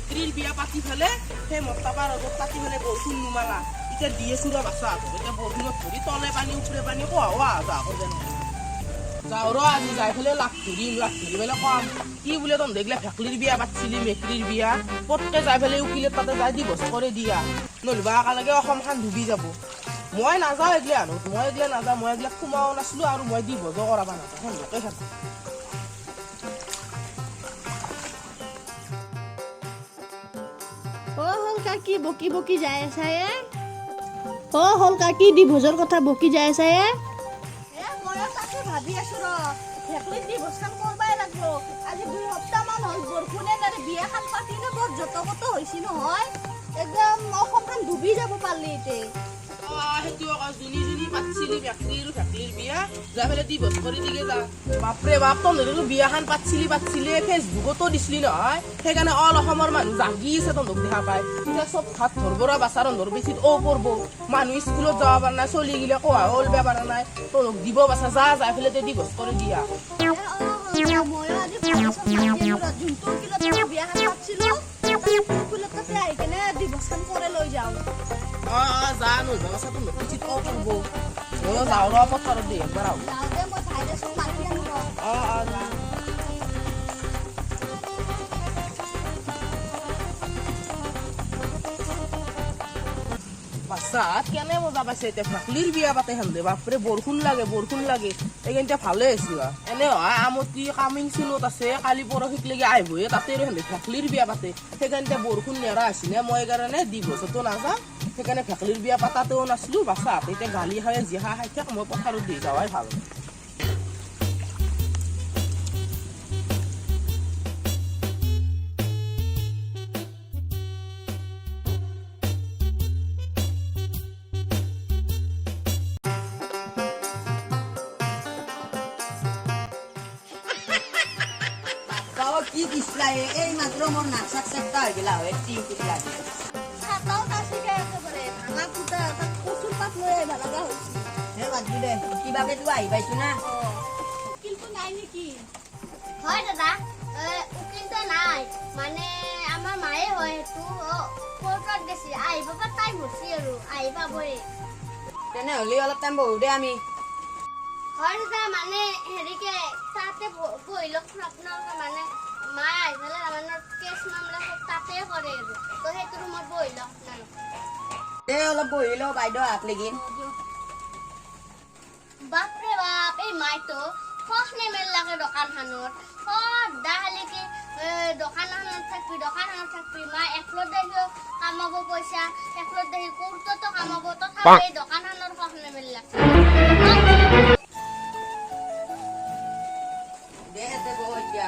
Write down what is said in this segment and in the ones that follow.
মেট্ৰিৰ বিয়া পাতি ফেলে সেই মতাবাৰ আগত পাতি ফেলে বৰষুণ নুমালা এতিয়া দিয়ে চুৰা বাচা এতিয়া বৰষুণত ধৰি তলে পানী ওপৰে পানী কোৱা যা যেন যাওঁ ৰ আজি যাই ফেলে লাগ ধৰি পেলাই কম কি বোলে তহঁতে এইগিলা ভেকলিৰ বিয়া পাতিছিলি মেট্ৰিৰ বিয়া পটকে যাই ফেলে উকিলে তাতে যাই দিবস কৰি দিয়া নলবা একেলগে অসমখন ডুবি যাব মই নাযাওঁ এইগিলা মই এইগিলা নাযাওঁ মই এইগিলা সোমাও নাছিলো আৰু মই দিবস কৰাব নাযাওঁ সেনেকে থাকো কি বকি বকি যাই আছে হলকা কি দিভোজৰ কথা বকি যাই আছে মই তাকে ভাবি আছো ৰ ভেকলিত দিভোজ কাম কৰবাই লাগলো আজি 2 সপ্তাহ মান হল বৰষুণে নাৰে বিয়া খান পাতিলে বৰ যতগত হৈছি নহয় একদম অসমখন ডুবি যাব পাৰলি এতে সেইটো যোনী পাতিছিলি ভেকলিৰ বিয়া যাই ফেলে দিবস কৰি দিগে যা বাপৰে বাপ তহঁতে বিয়াখন পাতিছিলি ফেচবুকতো দিছিলি নহয় সেইকাৰণে অল অসমৰ মানুহ জাগি আছে তহঁতক দেখা পায় এতিয়া চব ভাত ধৰবৰা বাচাৰ ধৰ বেছিত পৰব মানুহ স্কুলত যাব পৰা নাই চলি গিলে কোৱা ওলবা পৰা নাই তহঁতক দিব বাচা যাই ফেলে দিবস কৰি দিয়া যা নলবা বাচা তহঁতক বেছিত পৰব যাওঁ ৰ পথাৰত দে একবাৰ যা বাচ্চাত কেনে মজা পাইছে এতিয়া ভেকলিৰ বিয়া পাতে সেন্দে বাপৰে বৰষুণ লাগে এইখিনিতে ভালে আছে এনে হয় আমতি কামিং চিনত আছে কালি পৰহিক লেগে আহিবয়ে তাতে সেন্দে ভেকলিৰ বিয়া পাতে সেইকাৰণে বৰষুণ নেৰা আছিলে মই কাৰণে দিবছতো নাযাওঁ সেইকাৰণে ভেকলিৰ বিয়া পাতাতেও নাছিলো বাচ্চাত এতিয়া গালি খাই জিহা খাই থাক মই পথাৰত দি যাৱাই ভাল কি দিছলাই এই মাত্ৰ মোৰ নাকচাক চেকটা হৈ গেলা হয় টি কুটলা ছাতাও তাছিকে একেবাৰে ভাঙা ফুটা তাত কচুৰ পাত লৈ আহিবা লগা হৈছে হে বাদ দি দে কিবাকে তো আহি পাইছো না কিন্তু নাই নেকি হয় দাদা উকিলটো নাই মানে আমাৰ মায়ে হয় সেইটো কোৰ্টত গেছি আহিব বা টাইম হৈছে আৰু আহি পাবই তেনেহ'লে অলপ টাইম বহু দে আমি হয় দাদা মানে হেৰিকে তাতে বহিলো আপোনাৰ মানে মায়ে আহি পেলাই আমাৰ কেছ মামলা সব তাতে কৰে আৰু তো সেইটো ৰুমত বহিলো দে অলপ বহি লওঁ বাইদেউ হাত লাগিন বাপৰে বাপ এই মাইতো খখ নেমেল লাগে দোকানখনত সদাহালিকে দোকানখনত থাকবি মা একলত দেখি কামাব পইচা একলত দেখি কোৰ্টতো কামাব তথাপি এই দোকানখনৰ খখ নেমেল লাগে দে হেতে বহ এতিয়া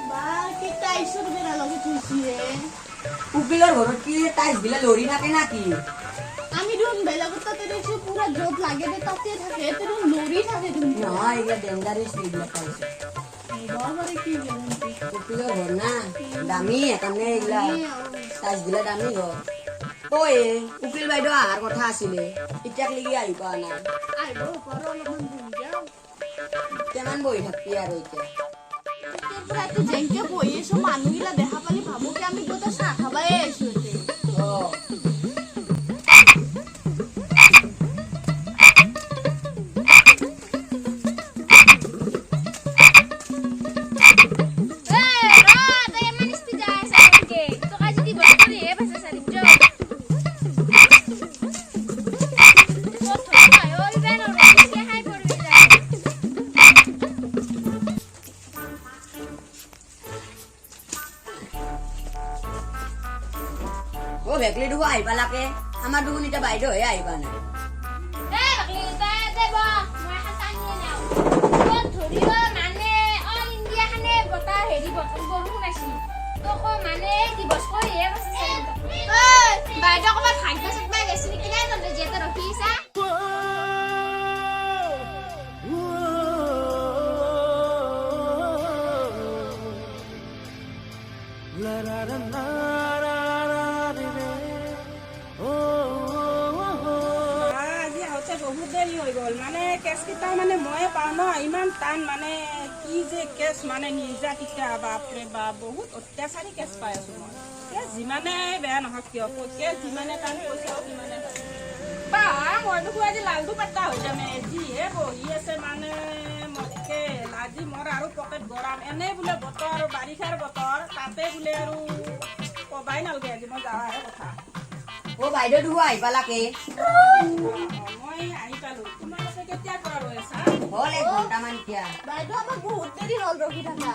বা কি টাইছৰ বেৰা লাগি থৈছি উকিলৰ ঘৰত কি টাইছ গিলা লৰি থাকে নাকি আমি দেখোন বেলেগত তাতে দেখছো পুৰা য'ত লাগে দে তাতে থাকে এতে দেখোন লৰি থাকে দেখোন নহয় এইগিলা ডেঞ্জাৰাছ এইবিলাক টাইছ বাবাৰে কি গেৰেণ্টি উকিলৰ ঘৰ না দামী সেইকাৰণে এইগিলা টাইছ গিলা দামী ঘৰ তই উকিল বাইদেউ অহাৰ কথা আছিলে এতিয়াক লেগি আহি পোৱা নাই আহিব পাৰো অলপমান বহি যাওঁ কিমান বহি থাকবি আৰু এতিয়া পুৰাটো যেনকে বহি আছো মানুহগিলা দেখা পালি ভাবো কি আমি গোটেই চাহ খাবাই আহিছো ভেকলি দেখো আহি পালাকে আমাৰ দেখোন এতিয়া বাইদেউ হৈ আহিবা নাই বাইদেউ ক'ৰবাত ভাগ্য চাকবা গেছি নেকি নাই তহঁতে যিহেতু ৰখি আছা বহুত দেৰি হৈ গ'ল মানে কেছ কেইটা মানে ময়ে পাওঁ ন ইমান টাইম মানে কি যে কেছ মানে নিৰ্যাতিতা বাপৰে বাপ বহুত অত্যাচাৰী কেছ পাই আছো মই কেছ যিমানে বেয়া নহওক কিয় কেছ যিমানে টান পইচাও সিমানে বা মই দেখো আজি লালটো পাত্তা হৈ যামে যিহে বহি আছে মানে মক্কেল আজি মোৰ আৰু পকেট গৰম এনেই বোলে বতৰ বাৰিষাৰ বতৰ তাতে বোলে আৰু কবাই নালাগে আজি মই যাৱাহে কথা অ বাইদেউ দেখো আহি পালাকে মই আহি পালো তোমালোকে কেতিয়াৰ পৰা ৰৈ আছা হ'ল 1 ঘণ্টামান এতিয়া বাইদেউ আমাৰ বহুত দেৰি হ'ল ৰখি থাকা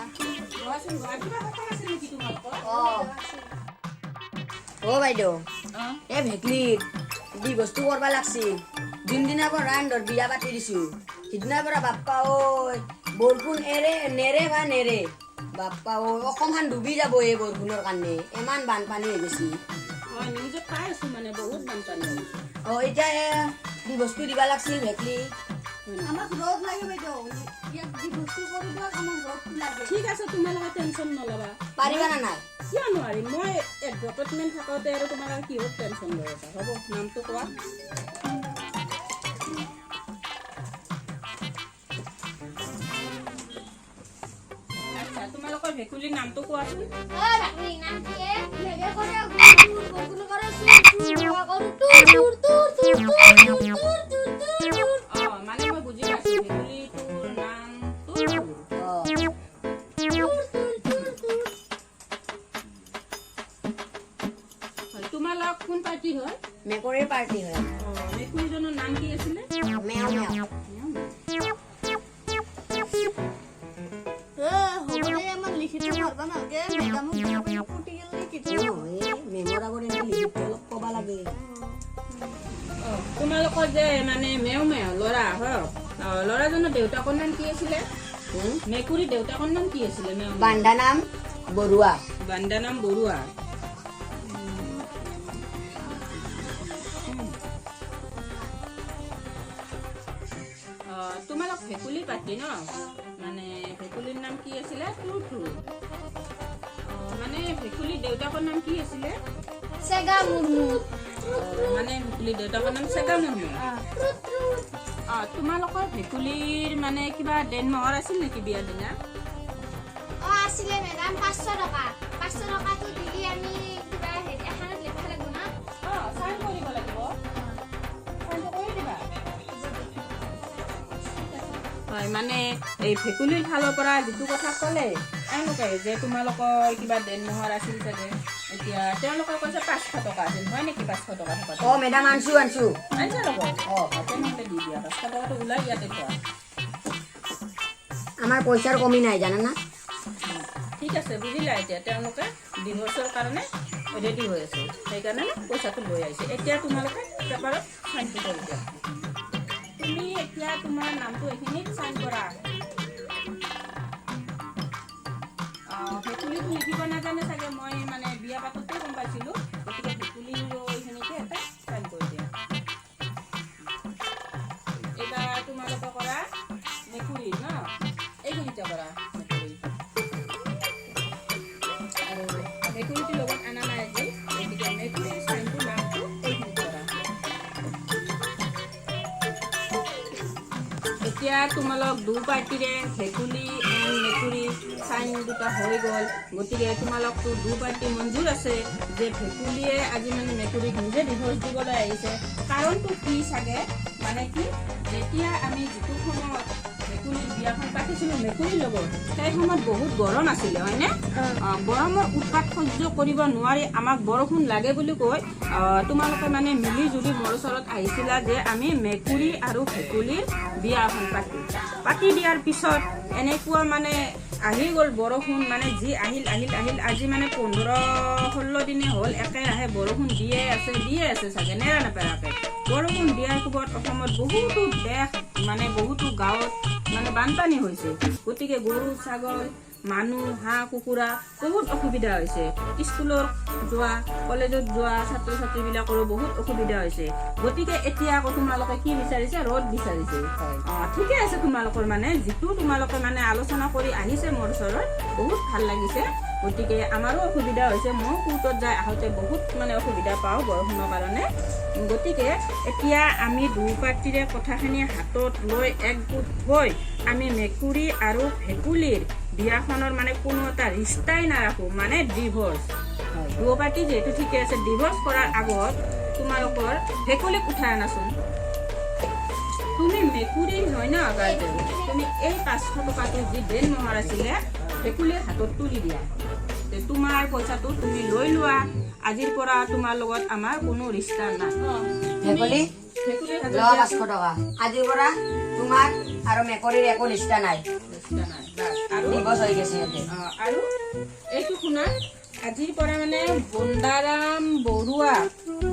ৰচোন কিবা কথা আছিল নেকি তোমালোকৰ অ বাইদেউ এ ভেকলিত দি বস্তু কৰবা লাগছিল দিনদিনাৰ পৰা ৰান্ধৰ বিয়া পাতি দিছো সিদিনাৰ পৰা বাপ্পা ঐ বৰষুণ নেৰে বাপ্পা ঐ অকণমান ডুবি যাব এই বৰষুণৰ কাৰণে ইমান বানপানী হৈ গৈছে মই নিউজত পাই আছো মানে বহুত বানপানী অ এতিয়া দি বস্তু দিবা লাগছিল ভেকলি আমাক ৰ'দ লাগে বাইদেউ ইয়াক যি বস্তু কৰিব আমাক ৰ'দ লাগে ঠিক আছে তোমালোকে টেনশ্যন নল'বা পাৰিবা না নাই কিয় নোৱাৰিম মই এডভাৰটাইজমেণ্ট থাকোঁতে আৰু তোমালোকে কিহত টেনশ্যন লৈ আছা হ'ব নামটো কোৱা আচ্ছা তোমালোকৰ ভেকুলীৰ নামটো কোৱাচোন অ ভাগনি নাম কি মেগে কৰে গুগুল কৰে অঁ মানে মই বুজি পাইছোঁ ভেকুলীটোৰ নামটো তোমালোক কোন পাৰ্টিৰ হয় মেকুৰীৰ পাৰ্টি হয় অঁ মেকুৰীজনৰ নাম কি আছিলে মেও মেও হ'বলে আমাক লিখিত পাৰবা নালগে মেডামক ফুটি গেল লিখিত মেমৰ আগত এনেকে লিখিত অলপ ক'বা লাগে তোমালোকৰ যে মানে মেও ল'ৰা হওক ল'ৰাজনৰ দেউতাকৰ নাম কি আছিলে মেকুৰী দেউতাকৰ নাম কি আছিলে মেও বান্দা নাম বৰুৱা বান্দা নাম বৰুৱা তোমালোক ভেকুলী পাতি ন মানে ভেকুলীৰ নাম কি আছিলে টুৰ মানে ভেকুলীৰ দেউতাকৰ নাম কি আছিলে চেগা মুনু মানে ভেকুলীৰ দেউতাকৰ নাম চেগামুনু তোমালোকৰ ভেকুলীৰ মানে কিবা দেন মহৰ আছিল নেকি বিয়াৰ দিনা অ আছিলে মেডাম 500 টকা 500 টকাটো দিলি আমি কিবা হেৰি এখানত লিখা লাগিব না চাইন কৰিব লাগিব চাইনটো কৰি দিবা হয় মানে এই ভেকুলীৰ ফালৰ পৰা যিটো কথা ক'লে এওঁলোকে যে তোমালোকৰ কিবা দেন মহৰ আছিল চাগে এতিয়া তেওঁলোকে কৈছে 500 টকা আছিল হয় নেকি 500 টকা থকা অ মেডাম আনছো আনিছা লগত তেনেহ'লে দি দিয়া 500 টকাটো ওলাই ইয়াতে থোৱা আমাৰ পইচাৰ কমি নাই জানা না ঠিক আছে বুজিলা এতিয়া তেওঁলোকে ডিভৰ্চৰ কাৰণে ৰেডি হৈ আছে সেইকাৰণে পইচাটো লৈ আহিছে এতিয়া তোমালোকে পেপাৰত চাইনটো কৰি দিয়া তুমি এতিয়া তোমাৰ নামটো এইখিনিত চাইন কৰা ভেকুলীটো লিখিব নাজানে চাগে মই মানে বিয়া পাতোতে গম পাইছিলোঁ গতিকে ভেকুলীৰো এইখিনিতে এটা চাইন কৰি দিয়া এইবাৰ তোমালোকে কৰা মেকুৰী ন এইখিনিতে কৰা মেকুৰী আৰু মেকুৰীটোৰ লগত অনা নাই আজি গতিকে মেকুৰীৰ চাইনটো নামটো এইখিনিত কৰা এতিয়া তোমালোক দু পাৰ্টিৰে ভেকুলী এণ্ড মেকুৰী চাইন দুটা হৈ গ'ল গতিকে তোমালোকতো দু পাৰ্টি মঞ্জুৰ আছে যে ভেকুলীয়ে আজি মানে মেকুৰীক নিজে ডিভৰ্চ দিবলৈ আহিছে কাৰণটো কি চাগে মানে কি যেতিয়া আমি যিটো সময়ত ভেকুলীৰ বিয়াখন পাতিছিলোঁ মেকুৰীৰ লগত সেই সময়ত বহুত গৰম আছিলে হয়নে গৰমৰ উৎপাত সহ্য কৰিব নোৱাৰি আমাক বৰষুণ লাগে বুলি কৈ তোমালোকে মানে মিলি জুলি মোৰ ওচৰত আহিছিলা যে আমি মেকুৰী আৰু ভেকুলীৰ বিয়া এখন পাতি দিয়াৰ পিছত এনেকুৱা মানে আহি গ'ল বৰষুণ মানে যি আহিল আজি মানে 15-16 দিনে হ'ল একেৰাহে বৰষুণ দিয়ে আছে চাগে নেৰা নেপেৰাকে বৰষুণ দিয়াৰ কোবত অসমত বহুতো দেশ মানে বহুতো গাঁৱত মানে বানপানী হৈছে গতিকে গৰু ছাগল মানুহ হাঁহ কুকুৰা বহুত অসুবিধা হৈছে স্কুলত যোৱা কলেজত যোৱা ছাত্ৰ ছাত্ৰীবিলাকৰো বহুত অসুবিধা হৈছে গতিকে এতিয়া আকৌ তোমালোকে কি বিচাৰিছে ৰ'দ বিচাৰিছে ঠিকে আছে তোমালোকৰ মানে যিটো তোমালোকে মানে আলোচনা কৰি আহিছে মোৰ ওচৰত বহুত ভাল লাগিছে গতিকে আমাৰো অসুবিধা হৈছে মই কোৰ্টত যাই আহোঁতে বহুত মানে অসুবিধা পাওঁ বৰষুণৰ কাৰণে গতিকে এতিয়া আমি দুপাৰ্টিৰে কথাখিনি হাতত লৈ একগোট হৈ আমি মেকুৰী আৰু ভেকুলীৰ বিয়াখনৰ মানে কোনো এটা ৰিষ্টাই নাৰাখোঁ মানে ডিভৰ্চ দুপাৰ্টি যিহেতু ঠিকে আছে ডিভৰ্চ কৰাৰ আগত তোমালোকৰ ভেকুলীক উঠাই আনাচোন তুমি মেকুৰী হয় ন গাৰ্জেন তুমি এই 500 টকাটো যি দেন মহৰ আছিলে ভেকুলীৰ হাতত তুলি দিয়া তোমাৰ পইচাটো তুমি লৈ লোৱা আজিৰ পৰা তোমাৰ লগত আমাৰ কোনো ৰিষ্টা নাই ভেকুলী ভেকুলীৰ হাতত লোৱা 500 টকা আজিৰ পৰা তোমাৰ আৰু মেকুৰীৰ একো ৰিষ্টা নাই ৰিষ্টা নাই বাছ আৰু ডিভৰ্চ হৈ গৈছে ইয়াতে আৰু এইটো শুনা আজিৰ পৰা মানে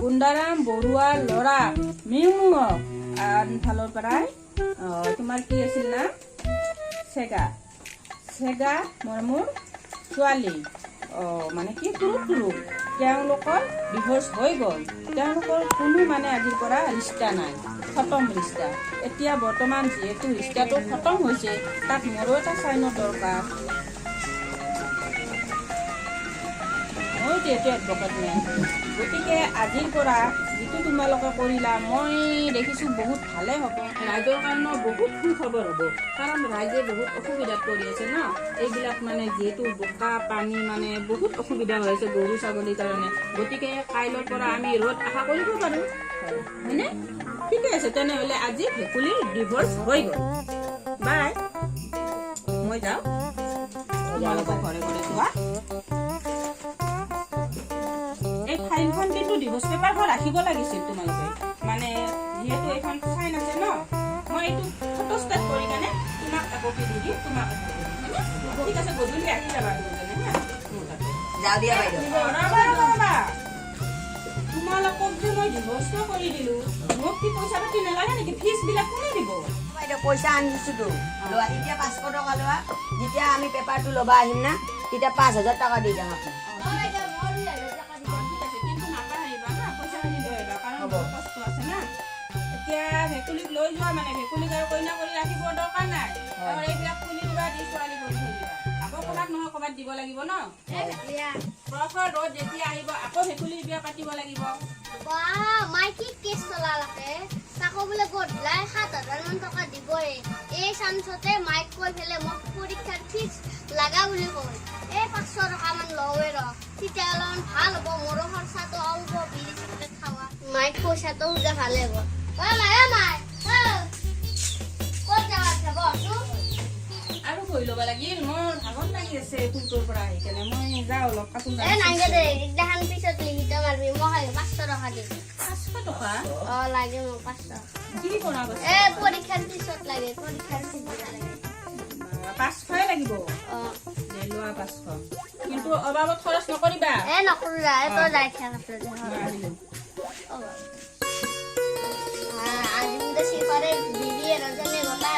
বুন্দাৰাম বৰুৱা ল'ৰা মিউমুক ফালৰ পৰাই তোমাৰ কি আছিল না চেগা মোৰ ছোৱালী মানে কি সৰু তেওঁলোকৰ ডিভৰ্চ হৈ গ'ল তেওঁলোকৰ কোনো মানে আজিৰ পৰা ৰিষ্টা নাই খতম ৰিষ্টা এতিয়া বৰ্তমান যিহেতু ৰিষ্টাটো খতম হৈছে তাত মোৰো এটা চাইনৰ দৰকাৰ মই যিহেতু এডভকেট মেন গতিকে আজিৰ পৰা যিটো তোমালোকে কৰিলা মই দেখিছোঁ বহুত ভালে হ'ব ৰাইজৰ কাৰণেও বহুত সুখবৰ হ'ব কাৰণ ৰাইজে বহুত অসুবিধাত পৰি আছে ন এইবিলাক মানে যিহেতু বোকা পানী মানে বহুত অসুবিধা হৈ আছে গৰু ছাগলীৰ কাৰণে গতিকে কাইলৈৰ পৰা আমি ৰ'দ আশা কৰিব পাৰোঁ হয়নে ঠিকে আছে তেনেহ'লে আজি ভেকুলীৰ ডিভৰ্চ হৈ গ'ল বাই মই যাওঁ তোমালোকৰ ঘৰে ঘৰে যোৱা এই ফাইলখন কিন্তু ডিভৰ্চ পেপাৰখন ৰাখিব লাগিছিল তোমালোকে মানে যিহেতু এইখন চাইন আছে ন মই এইটো ফটোষ্টেট কৰি কেনে তোমাক একপি দি দিম তোমাক ঠিক আছে গধূলি আহি যাবা যাওঁ দিয়া বাইদেউ তোমালোকক যে মই ডিভৰ্চটো কৰি দিলো মোক কি পইচা পাতি নালাগে নেকি ফিজবিলাক কোনে দিব বাইদেউ পইচা আনিছোঁতো লোৱা এতিয়া 500 টকা লোৱা যেতিয়া আমি পেপাৰটো ল'বা আহিম না তেতিয়া 5000 টকা দি যাম আপোনাক ভেকুলীক লৈ যোৱা মানে ভেকুলীক আৰু কইনা কৰি ৰাখিব দৰকাৰ নাই আৰু এইবিলাক খুলি দিবা দি ছোৱালী কৰি থৈ দিবা আকৌ ক'ৰবাত নহয় ক'ৰবাত দিব লাগিব ন বৰফৰ ৰ'দ যেতিয়া আহিব আকৌ ভেকুলীৰ বিয়া পাতিব লাগিব মাই কি কেছ চলালাকে তাকো বোলে গধূলাই 7000 মান টকা দিবই এই চান্সতে মাইক কৈ ফেলে মোক পৰীক্ষাৰ ফিজ লাগা বুলি কয় এই 500 টকা মান লওঁৱে ৰ তেতিয়া অলপমান ভাল হ'ব মোৰো খৰচাটো অলপ বিৰি চিগাৰেট খাৱা মাইক পইচাটো সুধা ভালে হ'ব আৰু কৈ ল'ব লাগিল মোৰ ভাগৰ লাগি আছে ফুলটোৰ পৰা আহি কেনে মই যাওঁ অলপ কাপোৰ পিছত লিখিত মাৰিবি মই 500 টকা দিম 500 টকা লাগে মোক 500 কি কৰা পৰীক্ষাৰ পিছত লাগে পৰীক্ষাৰ ফিজ লাগে 500 লাগিব লোৱা 500 কিন্তু অবাবত খৰচ নকৰিবা নকৰো তই যাই থাক আজি শিখৰে বিবি এৰ জন্য গোটা